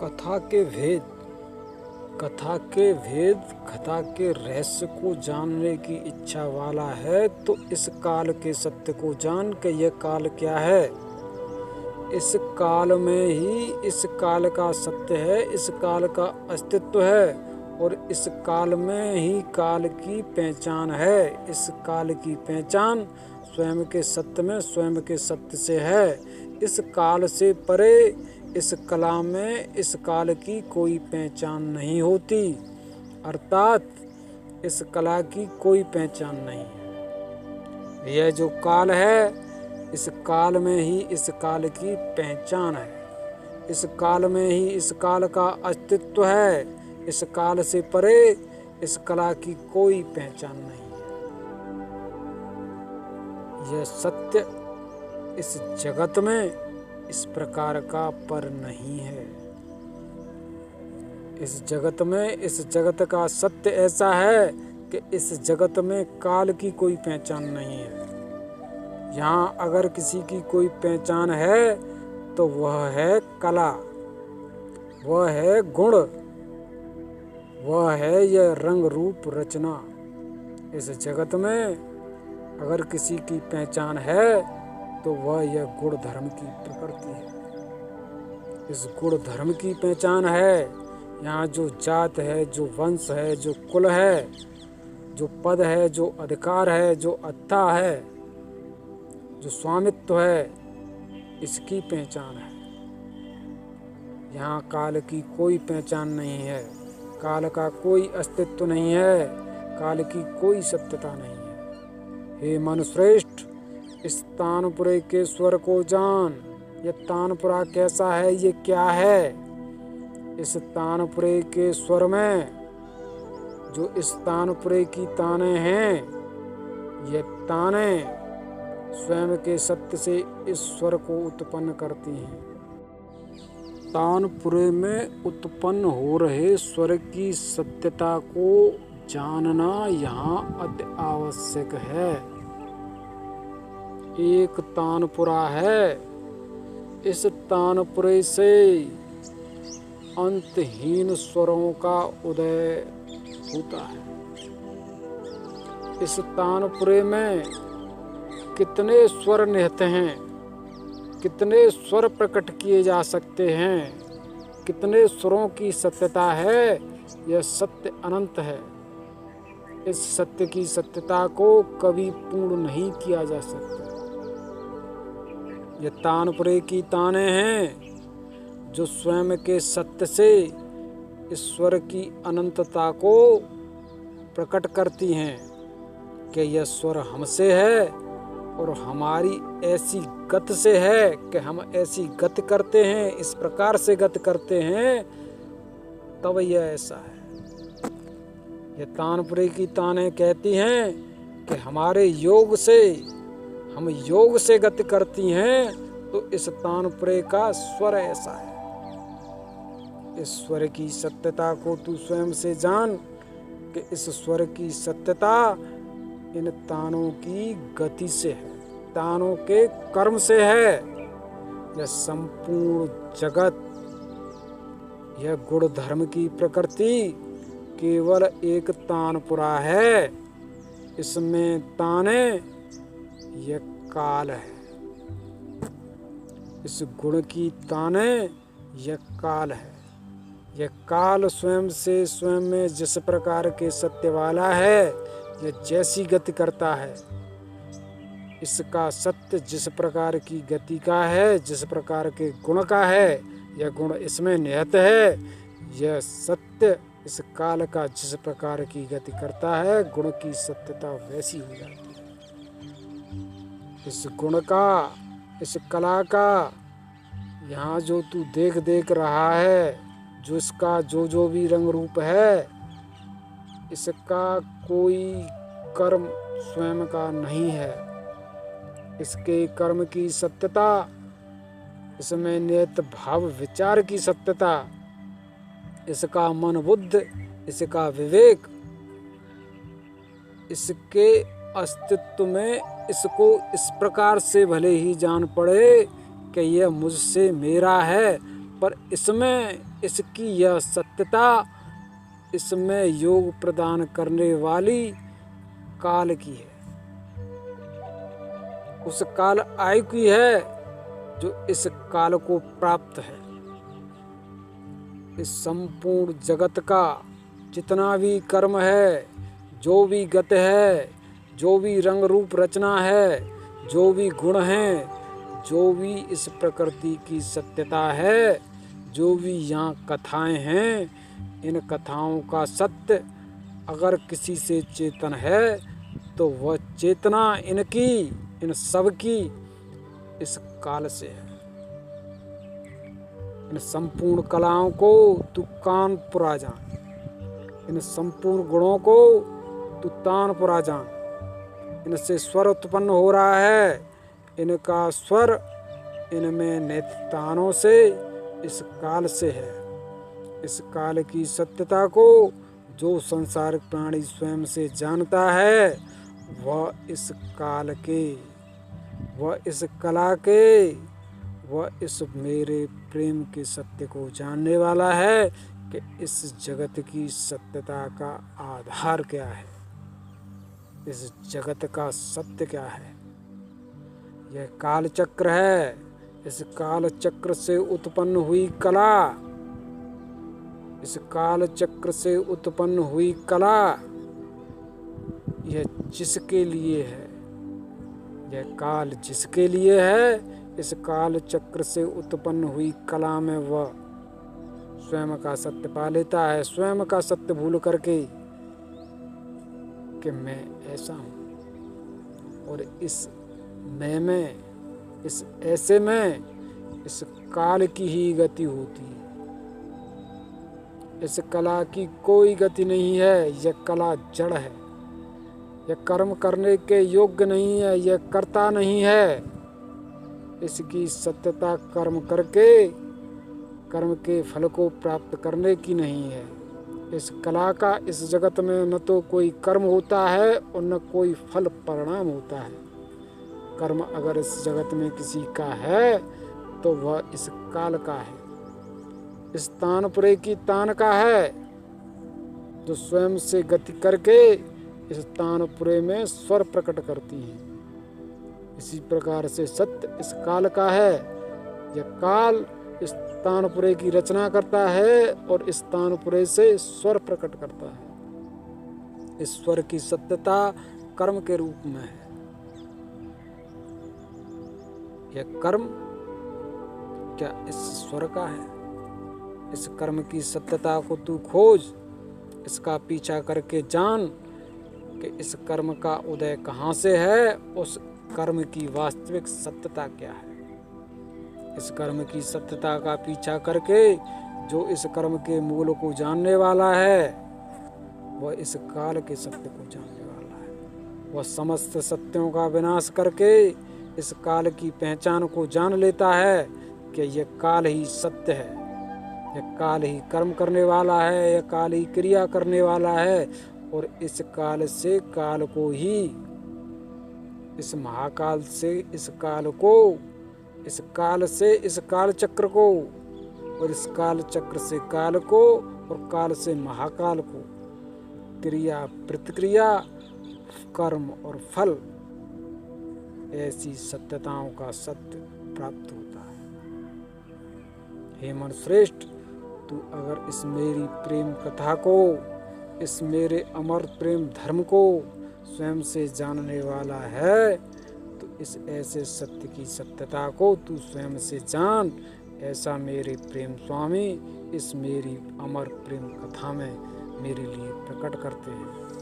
कथा के भेद कथा के रहस्य को जानने की इच्छा वाला है तो इस काल के सत्य को जान के यह काल क्या है। इस काल में ही इस काल का सत्य है, इस काल का अस्तित्व है और इस काल में ही काल की पहचान है। इस काल की पहचान स्वयं के सत्य में, स्वयं के सत्य से है। इस काल से परे इस कला में इस काल की कोई पहचान नहीं होती, अर्थात इस कला की कोई पहचान नहीं है। यह जो काल है, इस काल में ही इस काल की पहचान है, इस काल में ही इस काल का अस्तित्व है। इस काल से परे इस कला की कोई पहचान नहीं है। यह सत्य इस जगत में इस प्रकार का पर नहीं है। इस जगत में, इस जगत का सत्य ऐसा है कि इस जगत में काल की कोई पहचान नहीं है। यहाँ अगर किसी की कोई पहचान है तो वह है कला, वह है गुण, वह है यह रंग रूप रचना। इस जगत में अगर किसी की पहचान है तो वह यह गुण धर्म की प्रकृति है। इस गुण धर्म की पहचान है। यहाँ जो जात है, जो वंश है, जो कुल है, जो पद है, जो अधिकार है, जो अत्ता है, जो स्वामित्व है, इसकी पहचान है। यहाँ काल की कोई पहचान नहीं है, काल का कोई अस्तित्व नहीं है, काल की कोई सत्यता नहीं है। हे मनुश्रेष्ठ, इस तानपुरे के स्वर को जान। ये तानपुरा कैसा है, ये क्या है। इस तानपुरे के स्वर में जो इस तानपुरे की ताने हैं, ये ताने स्वयं के सत्य से इस स्वर को उत्पन्न करती हैं। तानपुरे में उत्पन्न हो रहे स्वर की सत्यता को जानना यहाँ अति आवश्यक है। एक तानपुरा है, इस तानपुरे से अंतहीन स्वरों का उदय होता है। इस तानपुरे में कितने स्वर निहित हैं, कितने स्वर प्रकट किए जा सकते हैं, कितने स्वरों की सत्यता है। यह सत्य अनंत है। इस सत्य की सत्यता को कभी पूर्ण नहीं किया जा सकता। ये तानपुरे की ताने हैं जो स्वयं के सत्य से ईश्वर की अनंतता को प्रकट करती हैं कि यह स्वर हमसे है और हमारी ऐसी गति से है कि हम ऐसी गति करते हैं, इस प्रकार से गति करते हैं, तब यह ऐसा है। यह तानपुरे की ताने कहती हैं कि हमारे योग से, हम योग से गति करती हैं तो इस तानपुरे का स्वर ऐसा है। इस स्वर की सत्यता को तू स्वयं से जान कि इस स्वर की सत्यता इन तानों की गति से है, तानों के कर्म से है। यह संपूर्ण जगत, यह गुण धर्म की प्रकृति केवल एक तानपुरा है। इसमें ताने यह काल है। इस गुण की ताने यह काल है। यह काल स्वयं से स्वयं में जिस प्रकार के सत्य वाला है, यह जैसी गति करता है, इसका सत्य जिस प्रकार की गति का है, जिस प्रकार के गुण का है, यह गुण इसमें निहित है। यह सत्य इस काल का जिस प्रकार की गति करता है, गुण की सत्यता वैसी हो जाती है। इस गुण का, इस कला का यहाँ जो तू देख रहा है, जो इसका जो भी रंग रूप है, इसका कोई कर्म स्वयं का नहीं है। इसके कर्म की सत्यता, इसमें नियत भाव विचार की सत्यता, इसका मन बुद्ध, इसका विवेक, इसके अस्तित्व में इसको इस प्रकार से भले ही जान पड़े कि यह मुझसे मेरा है, पर इसमें इसकी यह सत्यता इसमें योग प्रदान करने वाली काल की है, उस काल आयु की है जो इस काल को प्राप्त है। इस संपूर्ण जगत का जितना भी कर्म है, जो भी गति है, जो भी रंग रूप रचना है, जो भी गुण हैं, जो भी इस प्रकृति की सत्यता है, जो भी यहाँ कथाएं हैं, इन कथाओं का सत्य अगर किसी से चेतन है तो वह चेतना इन सब की इस काल से है। इन संपूर्ण कलाओं को तू कानपुरा जान, इन संपूर्ण गुणों को तू तानपुरा जान। इनसे स्वर उत्पन्न हो रहा है, इनका स्वर इनमें नेतानों से इस काल से है। इस काल की सत्यता को जो संसारिक प्राणी स्वयं से जानता है, वह इस काल के, वह इस कला के, वह इस मेरे प्रेम के सत्य को जानने वाला है कि इस जगत की सत्यता का आधार क्या है, इस जगत का सत्य क्या है। यह काल चक्र है। इस काल चक्र से उत्पन्न हुई कला, इस काल चक्र से उत्पन्न हुई कला, यह जिसके लिए है, यह काल जिसके लिए है, इस काल चक्र से उत्पन्न हुई कला में वह स्वयं का सत्य पा लेता है, स्वयं का सत्य भूल करके कि मैं ऐसा हूँ। और इस मैं में, इस ऐसे में इस काल की ही गति होती है। इस कला की कोई गति नहीं है। यह कला जड़ है, यह कर्म करने के योग्य नहीं है, यह कर्ता नहीं है। इसकी सत्यता कर्म करके कर्म के फल को प्राप्त करने की नहीं है। इस कला का इस जगत में न तो कोई कर्म होता है और न कोई फल परिणाम होता है। कर्म अगर इस जगत में किसी का है तो वह इस काल का है, इस तानपुरे की तान का है, जो स्वयं से गति करके इस तानपुरे में स्वर प्रकट करती है। इसी प्रकार से सत्य इस काल का है। यह काल इस तानपुरे की रचना करता है और इस तानपुरे से स्वर प्रकट करता है। इस स्वर की सत्यता कर्म के रूप में है। यह कर्म क्या इस स्वर का है? इस कर्म की सत्यता को तू खोज, इसका पीछा करके जान कि इस कर्म का उदय कहाँ से है, उस कर्म की वास्तविक सत्यता क्या है। इस कर्म की सत्यता का पीछा करके जो इस कर्म के मूल को जानने वाला है, वह इस काल के सत्य को जानने वाला है। वह समस्त सत्यों का विनाश करके इस काल की पहचान को जान लेता है कि यह काल ही सत्य है, यह काल ही कर्म करने वाला है, यह काल ही क्रिया करने वाला है। और इस काल से काल को ही, इस महाकाल से इस काल को, इस काल से इस काल चक्र को, और इस काल चक्र से काल को, और काल से महाकाल को, क्रिया प्रतिक्रिया, कर्म और फल, ऐसी सत्यताओं का सत्य प्राप्त होता है। हे मनुश्रेष्ठ, तू अगर इस मेरी प्रेम कथा को, इस मेरे अमर प्रेम धर्म को स्वयं से जानने वाला है, तो इस ऐसे सत्य की सत्यता को तू स्वयं से जान। ऐसा मेरे प्रेम स्वामी इस मेरी अमर प्रेम कथा में मेरे लिए प्रकट करते हैं।